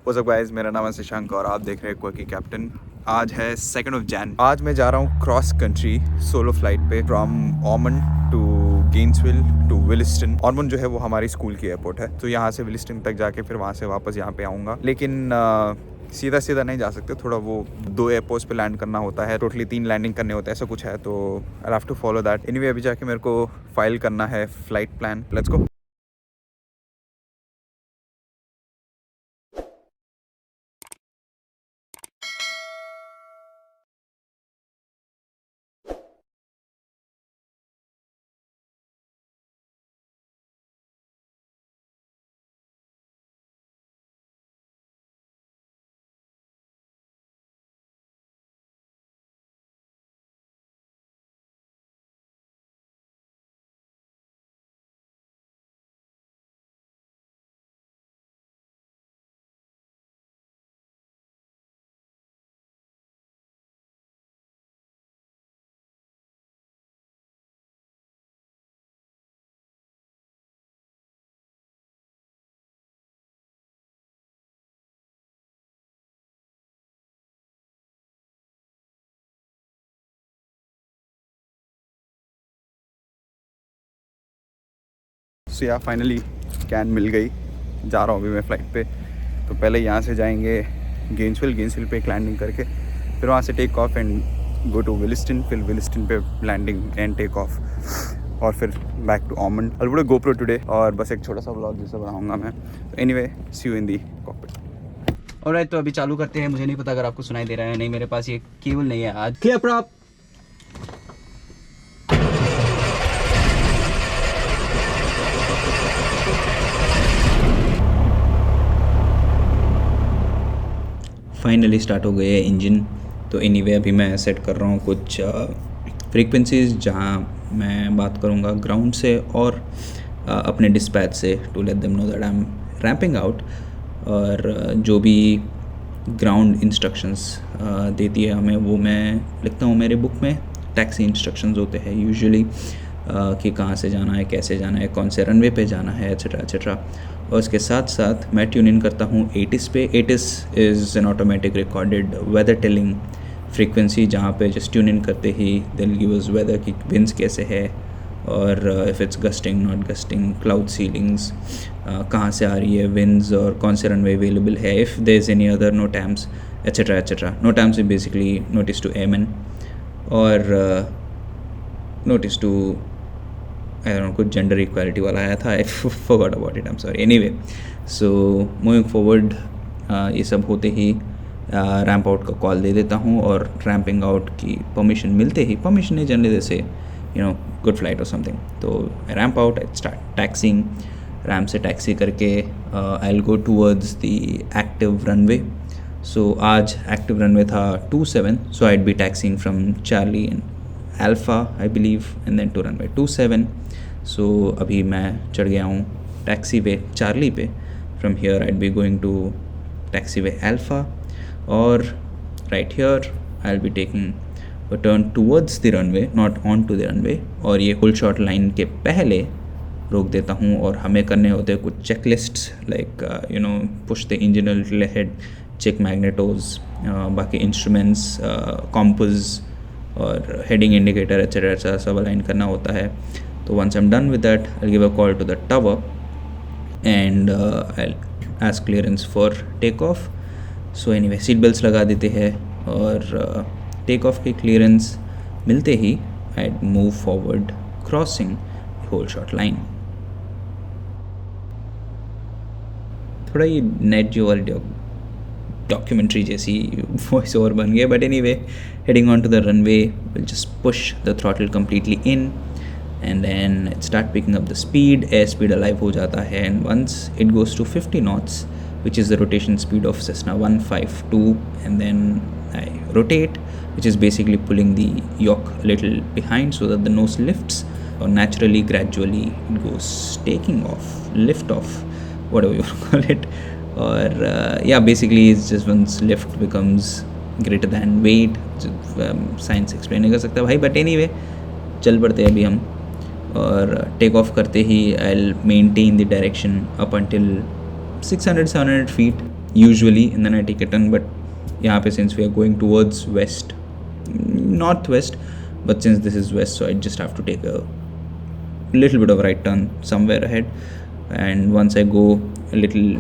What's up guys, मेरा नाम है शशांक और आप देख रहे हैं क्विकी कैप्टन। आज है 2 जैन। आज मैं जा रहा हूँ क्रॉस कंट्री सोलो फ्लाइट पे फ्रॉम ऑमन टू गेन्सविल टू विलिस्टन। ऑमन जो है वो हमारी स्कूल की एयरपोर्ट है, तो यहाँ से विलिस्टन तक जाके फिर वहाँ से वापस यहाँ पे आऊँगा। लेकिन सीधा सीधा नहीं जा सकते, थोड़ा वो 2 एयरपोर्ट्स पे लैंड करना होता है, टोटली 3 लैंडिंग करने होते हैं, ऐसा कुछ है। तो I have to follow that. Anyway अभी जाके मेरे को फाइल करना है flight plan. Let's go. So yeah finally can मिल गई। जा रहा हूँ अभी मैं फ़्लाइट पे। तो पहले यहाँ से जाएंगे गेंसविल पे एक लैंडिंग करके, फिर वहाँ से take off and go to Williston, फिर विलिस्टन पे लैंडिंग एंड टेक ऑफ, और फिर बैक टू ऑमन। आई विल गोप्रो टुडे, और बस एक छोटा सा व्लॉग जैसा बनाऊंगा मैं। Anyway, see you in the cockpit. Alright, तो अभी चालू करते हैं। मुझे नहीं पता अगर आपको सुनाई दे रहा है नहीं, मेरे पास ये केबल नहीं है आज। Clear prop. फाइनली स्टार्ट हो गए है इंजन। तो एनीवे अभी मैं सेट कर रहा हूँ कुछ फ्रीक्वेंसीज जहाँ मैं बात करूँगा ग्राउंड से और अपने डिस्पैच से, to let them know that I am ramping out. और जो भी ग्राउंड इंस्ट्रक्शंस देती है हमें, वो मैं लिखता हूँ मेरे बुक में। टैक्सी इंस्ट्रक्शंस होते हैं यूजुअली कि कहाँ से जाना है, कैसे जाना है, कौन से रनवे पे जाना है, एट्सेट्रा एट्सेट्रा। और उसके साथ साथ मैं ट्यून इन करता हूँ एटिस पे। ATIS is an automatic recorded weather telling frequency, जहाँ पे जस्ट ट्यून इन करते ही दिल गिव अस वेदर की विंड्स कैसे है, और if it's gusting not gusting, cloud ceilings कहाँ से आ रही है विंड्स, और कौन से रनवे अवेलेबल है, if there is any other NOTAMs etcetera etcetera. NOTAMs is basically notice to airman, और notice to I don't know, कुछ जेंडर इक्वालिटी वाला आया था, I forgot about it, I am sorry. Anyway, so moving forward, ये सब होते ही ramp out का कॉल दे देता हूँ, और रैंपिंग आउट की परमिशन मिलते ही, परमिशन नहीं जनरली जैसे यू नो गुड फ्लाइट और समथिंग, तो ramp out, I start taxiing. Ramp से टैक्सी करके I will go towards the active runway. So आज एक्टिव रनवे था 27, so I'd be taxiing from Charlie and Alpha I believe, and then to runway 27. So अभी मैं चढ़ गया हूँ taxi वे Charlie पे। From here I'd be going to taxiway Alpha, और right here I'll be taking a turn towards the runway, not onto the runway, और ये full short line के पहले रोक देता हूँ, और हमें करने होते हैं कुछ checklists like you know push the engine a little ahead, check magnetos, बाकी इंस्ट्रूमेंट्स, कॉम्पस और हेडिंग इंडिकेटर एट्सेट्रा सब अलाइन करना होता है। तो once I am done with that, I give a call to the tower and I ask clearance for take off. So anyway, seat belts लगा देते हैं, और टेक ऑफ की क्लियरेंस मिलते ही I move forward crossing hold short line. थोड़ा ये net जो वाली डॉक्यूमेंट्री जैसी वॉइस ओवर बन गया, but anyway, heading on to the runway, will just push the throttle completely in and then it start picking up the speed. Air speed alive हो जाता है, and once it goes to 50 knots, which is the rotation speed of Cessna 152, and then I rotate, which is basically pulling the yoke a little behind so that the nose lifts, or naturally, gradually it goes taking off, lift off, whatever you call it. Or yeah, basically it's just once lift becomes greater than weight, science explain नहीं कर सकता भाई, but anyway चल पड़ते हैं अभी हम। और टेक ऑफ करते ही I will maintain the direction up until 600-700 feet, usually, and then I take a turn. But यहाँ पे since we are going towards west, northwest, but since this is west, so I just have to take a little bit of right turn somewhere ahead. And once I go a little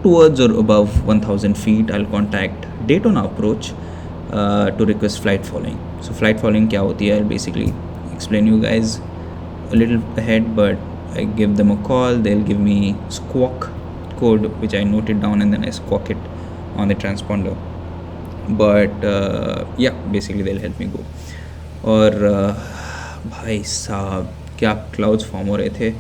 towards or above 1000 feet, I'll contact Daytona approach to request flight following. So flight following क्या होती है? I'll basically explain you guys a little ahead, but I give them a call. They'll give me squawk code, which I noted down, and then I squawk it on the transponder. But yeah, basically they'll help me go. और भाई साहब क्या clouds form हो रहे थे.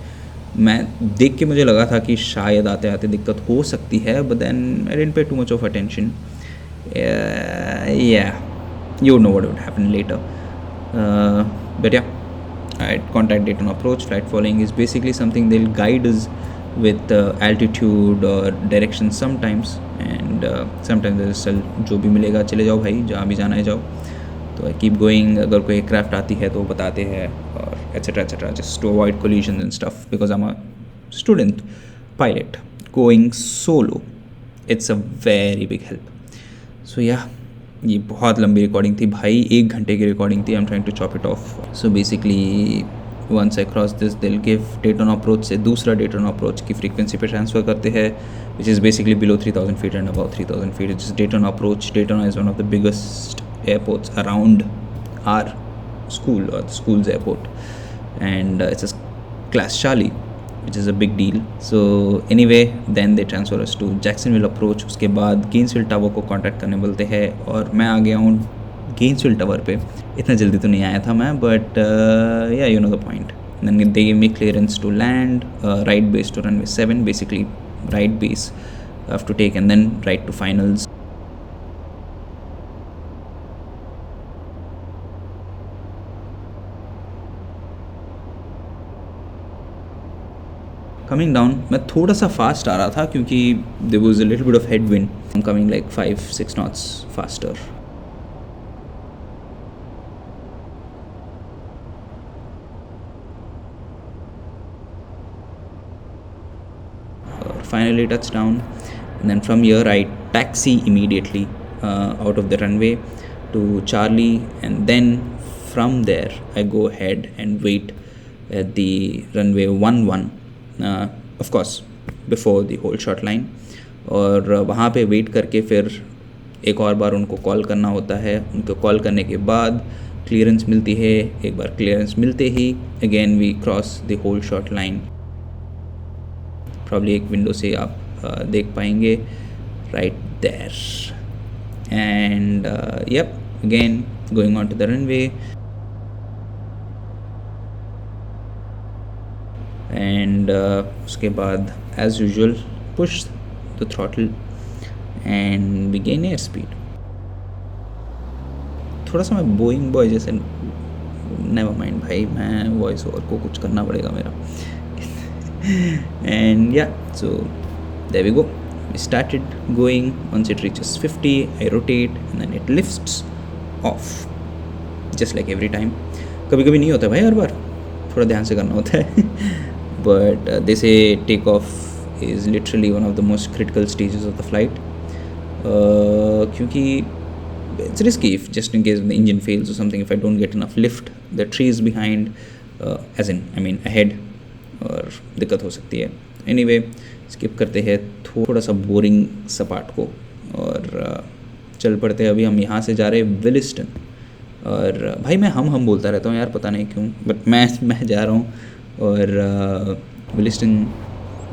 मैं देख के मुझे लगा था कि शायद आते आते दिक्कत हो सकती है, बट देन आई डिडंट पे too much of attention. Yeah, you know what would happen later. But yeah, I contact Daytona approach. Flight following is basically something they'll guide us with altitude or direction sometimes, and sometimes there's जो भी मिलेगा चले जाओ भाई, जहाँ भी जाना है जाओ. तो आई कीप गोइंग. अगर कोई एयरक्राफ्ट आती है तो वो बताते हैं, और etcetera just to avoid collision and stuff, because I am a student pilot going solo. It's a very big help. So yeah, ये बहुत लंबी रिकॉर्डिंग थी भाई, 1 घंटे की रिकॉर्डिंग थी. I am trying to chop it off. So basically once I cross this, they'll give Daytona approach से दूसरा डेटोना अप्रोच की फ्रीक्वेंसी पे ट्रांसफ़र करते हैं, which is basically below 3000 feet and above 3000 feet. It's Daytona approach. Daytona is one of the biggest airports around our school, or the school's airport, and it's a class Charlie, which is a big deal. So anyway, then they transfer us to Jacksonville approach. उसके बाद गेंसविल tower को contact करने बोलते हैं, और मैं आ गया हूँ गेंसविल टावर पे. इतना जल्दी तो नहीं आया था मैं, but yeah, you know the point. Then they give me clearance to land, right base to runway 7, basically right base I have to take, and then right to finals. Coming down मैं थोड़ा सा fast आ रहा था, क्योंकि there was a little bit of head wind. I am coming like 5-6 knots faster. Finally touch down, and then from here I taxi immediately out of the runway to Charlie, and then from there I go ahead and wait at the runway 11, of course before the whole short line. और वहाँ पे wait करके फिर एक और बार उनको call करना होता है. उनको कॉल करने के बाद क्लियरेंस मिलती है. एक बार क्लियरेंस मिलते ही again we cross the hold short line. Probably एक विंडो से आप देख पाएंगे right there. And yup, again going on to the runway. And उसके बाद as usual push the throttle and we gain air speed. थोड़ा सा मैं बोइंग बॉय जैसे, नेवर माइंड भाई, मैं वॉइस ओवर को कुछ करना पड़ेगा मेरा. And yeah, so there we go. We started going. Once it reaches 50, I rotate, and then it lifts off, just like every time. कभी कभी नहीं होता भाई, हर बार थोड़ा ध्यान से करना होता है. But they say takeoff is literally one of the most critical stages of the flight, क्योंकि it's risky if just in case the engine fails or something, if I don't get enough lift, the trees behind, I mean ahead, और दिक्कत हो सकती है. Anyway skip करते हैं थोड़ा सा बोरिंग सपाट को, और चल पड़ते हैं. अभी हम यहाँ से जा रहे हैं विलिस्टन. और भाई मैं हम बोलता रहता हूँ यार, पता नहीं क्यों, बट मैं जा रहा हूँ. और विलिस्टन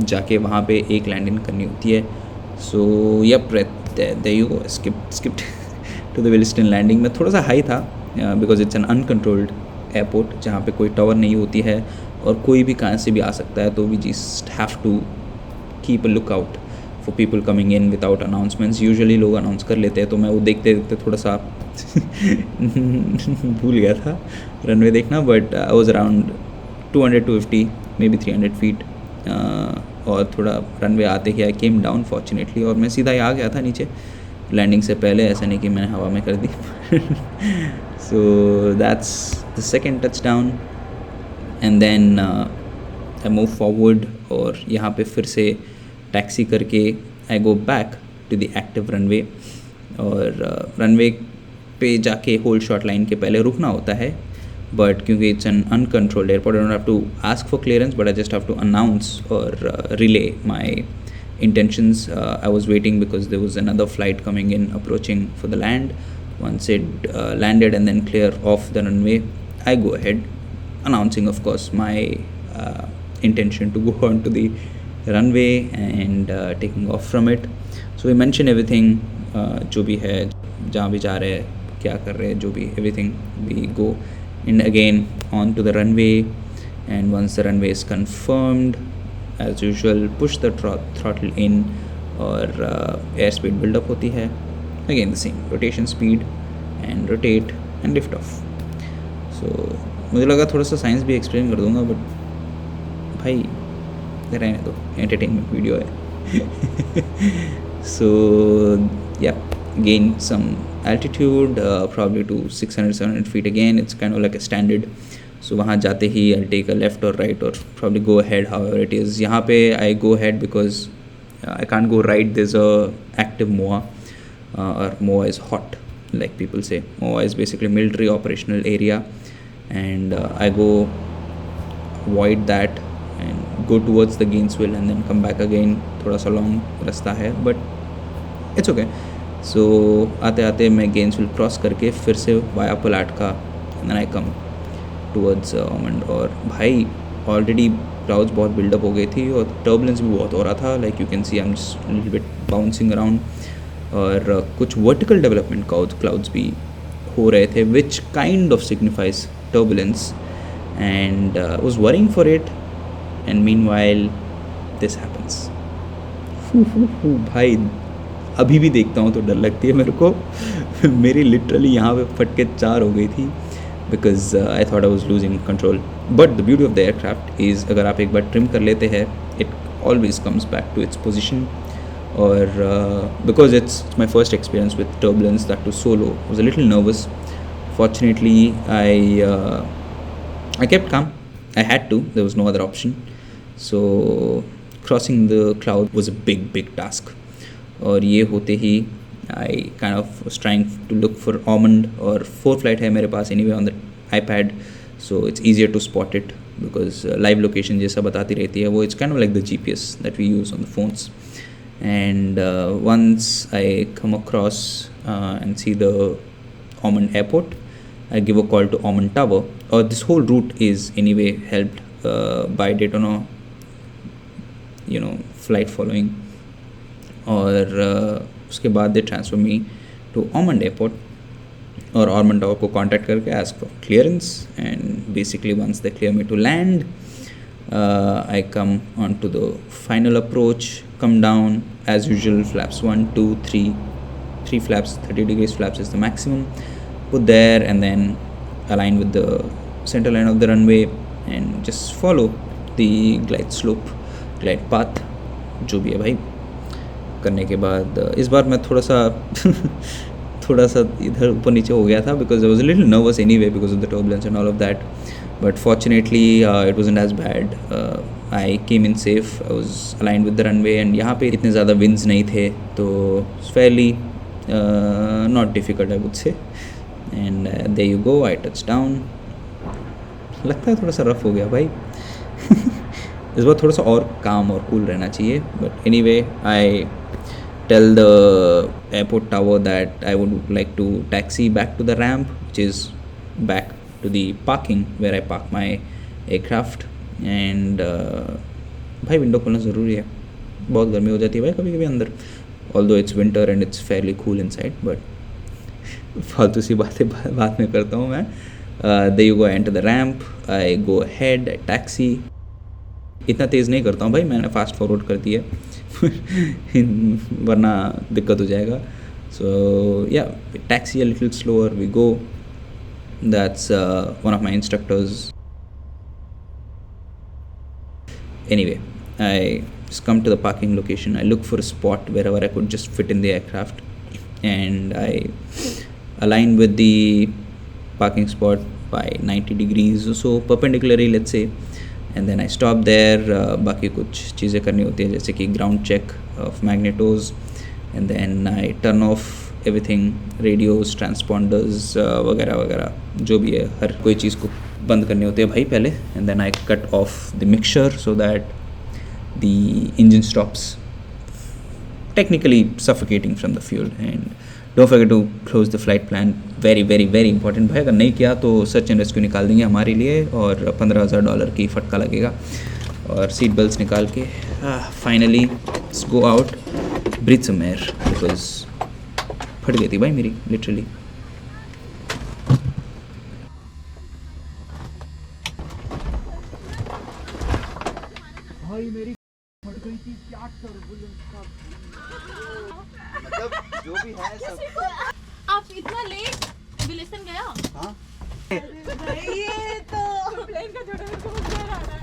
जाके वहाँ पे एक लैंडिंग करनी होती है. So yup, there you go, skipped to the Williston landing. में थोड़ा सा हाई था because it's an uncontrolled airport, जहाँ पे कोई टावर नहीं होती है और कोई भी कहाँ से भी आ सकता है. तो we just have to keep a look out for people coming in without announcements. Usually लोग अनाउंस कर लेते हैं, तो मैं वो देखते देखते थोड़ा सा भूल गया था रनवे देखना. But I was around 200-250 may be 300 feet, और थोड़ा रनवे आते ही आई केम डाउन फॉर्चुनेटली, और मैं सीधा ही आ गया था नीचे लैंडिंग से पहले. ऐसा नहीं कि मैंने हवा में कर दी. So that's the second touch down. And then I move forward, और यहाँ पे फिर से टैक्सी करके I go back to the active runway, और रनवे पे जाके होल्ड शॉट लाइन के पहले रुकना होता है, बट क्योंकि it's an uncontrolled airport, I don't have to ask for clearance, but I just have to announce और relay my intentions. I was waiting because there was another flight coming in, approaching for the land. Once it landed and then clear off the runway, I go ahead, announcing of course my intention to go on to the runway and taking off from it. So we mention everything, जो भी है, जहाँ भी जा रहे हैं, क्या कर रहे हैं, जो भी everything. We go in again on to the runway, and once the runway is confirmed, as usual push the throttle in, और air speed build up होती है, again the same rotation speed and rotate and lift off. So मुझे लगा थोड़ा सा science भी explain कर दूंगा, बट भाई रहने दो, एंटरटेनमेंट वीडियो है. So yeah, gain some altitude, probably to 600-700 feet again. It's kind of like a standard. So वहाँ जाते ही I'll take a left or right or probably go ahead, however it is. यहाँ पे I go ahead because I can't go right. There's a active MOA, or MOA is hot, like people say. MOA is basically military operational area, and I go avoid that and go towards the Gainesville and then come back again. थोड़ा सा long रास्ता है, but it's okay. So आते आते मैं Gainesville cross करके फिर से via Palatka, and then I come towards Ormond. और भाई ऑलरेडी क्लाउड्स बहुत बिल्डअप हो गई थी और टर्बुलेंस भी बहुत हो रहा था, like you can see I am just little bit bouncing around, और कुछ वर्टिकल डेवलपमेंट क्लाउड्स भी हो रहे थे, which kind of signifies turbulence, and was worrying for it, and meanwhile this happens. भाई अभी भी देखता हूँ तो डर लगती है मेरे को. मेरी लिटरली यहाँ पे फटके 4 हो गई थी, because I thought I was losing control. But the beauty of the aircraft is अगर आप एक बार ट्रिम कर लेते हैं, it always comes back to its position. और because it's my first experience with turbulence, that too solo, I was a little nervous. Fortunately, I kept calm. I had to. There was no other option. So crossing the cloud was a big task. और ये होते ही I kind of was trying to look for almond, और 4 flight है मेरे पास anyway on the iPad, so it's easier to spot it because live location जैसा बताती रहती है वो. It's kind of like the GPS that we use on the phones. And once I come across and see the Almond Airport, I give a call to Almond Tower. Or this whole route is anyway helped by Daytona, flight following. और उसके बाद they transfer me to Ormond airport, और Ormond tower को contact करके ask for clearance, and basically once they clear me to land, I come on to the final approach, come down as usual, flaps 1, 2, 3 flaps, 30 degrees flaps is the maximum. Put there and then align with the center line of the runway and just follow the glide slope, glide path, जो भी है भाई. करने के बाद इस बार मैं थोड़ा सा इधर ऊपर नीचे हो गया था, because I was a little nervous anyway because of the turbulence and all of that, but fortunately it wasn't as bad. I came in safe, I was aligned with the runway, and यहाँ पे इतने ज़्यादा winds नहीं थे, तो fairly not difficult I would say. And there you go, I touched down. लगता है थोड़ा सा रफ हो गया भाई. इस बार थोड़ा सा और काम और कूल रहना चाहिए, but anyway I tell the airport tower that I would like to taxi back to the ramp, which is back to the parking where I park my aircraft. And भाई विंडो खोलना ज़रूरी है, बहुत गर्मी हो जाती है भाई कभी कभी अंदर, although it's winter and it's fairly cool inside, but फालतू सी बातें बाद में करता हूँ मैं. There you go, I enter the ramp, I go ahead, I taxi. इतना तेज़ नहीं करता हूँ भाई, मैंने फास्ट फॉरवर्ड कर दिया वरना दिक्कत हो जाएगा. So yeah taxi a little slower, we go. That's one of my instructors. Anyway I just come to the parking location. I look for a spot wherever I could just fit in the aircraft, and I align with the parking spot by 90 degrees or so perpendicularly, let's say. And then I stop there. बाकी कुछ चीज़ें करनी होती है जैसे कि ground check of magnetos, and then I turn off everything, radios, transponders वगैरह वगैरह जो भी है, हर कोई चीज़ को बंद करनी होती है भाई पहले. And then I cut off the mixture so that the engine stops technically suffocating from the fuel. And don't forget to close the flight plan. very very very important भाई, अगर नहीं किया तो सर्च एंड रेस्क्यू निकाल देंगे हमारे लिए और $15,000 की फटका लगेगा. और सीट बेल्ट्स निकाल के finally go out, breathe some air, because फट गई थी भाई मेरी लिटरली. भाई मेरी फट गई थी, क्या टर्बुलेंस था. मतलब जो भी है सब. आप इतना लेट विलिसन गया? हाँ भाई ये तो प्लेन का छोटा मेरे को मजा आ रहा है.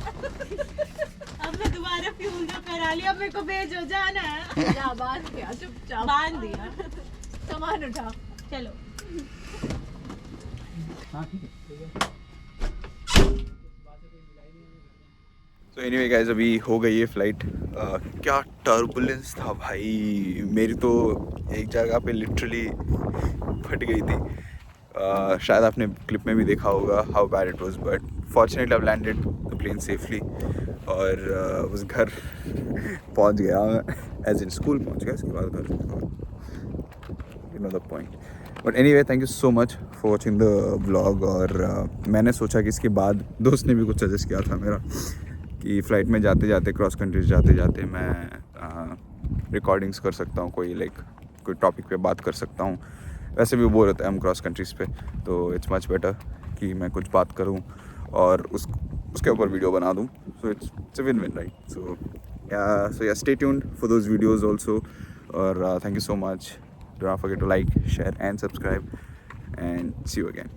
अब मैं दोबारा फ्यूल जो करा लिया, अब मेरे को भेजो, जाना है. जा बांध दिया, चुपचाप बांध दिया. सामान उठा, चलो. हाँ ठीक है. तो एनीवे गाइस, अभी हो गई है फ़्लाइट. क्या टर्बुलेंस था भाई, मेरी तो एक जगह पे लिटरली फट गई थी. शायद आपने क्लिप में भी देखा होगा how bad it was, but fortunately I landed the plane safely और उस घर पहुंच गया मैं, एज इन स्कूल पहुंच गया, इसके बाद घर. You know the point. But anyway, thank you so much for watching the vlog. और मैंने सोचा कि इसके बाद दोस्त ने भी कुछ सजेस्ट किया था मेरा कि फ़्लाइट में जाते जाते, क्रॉस कंट्रीज जाते जाते मैं रिकॉर्डिंग्स कर सकता हूँ, कोई टॉपिक पे बात कर सकता हूँ. वैसे भी बोर होता है हम क्रॉस कंट्रीज़ पे, तो इट्स मच बेटर कि मैं कुछ बात करूँ और उसके ऊपर वीडियो बना दूँ. So it's a win win, right? So yeah stay tuned for those videos also. और thank you so much. Don't forget to like, share and subscribe, and see you again.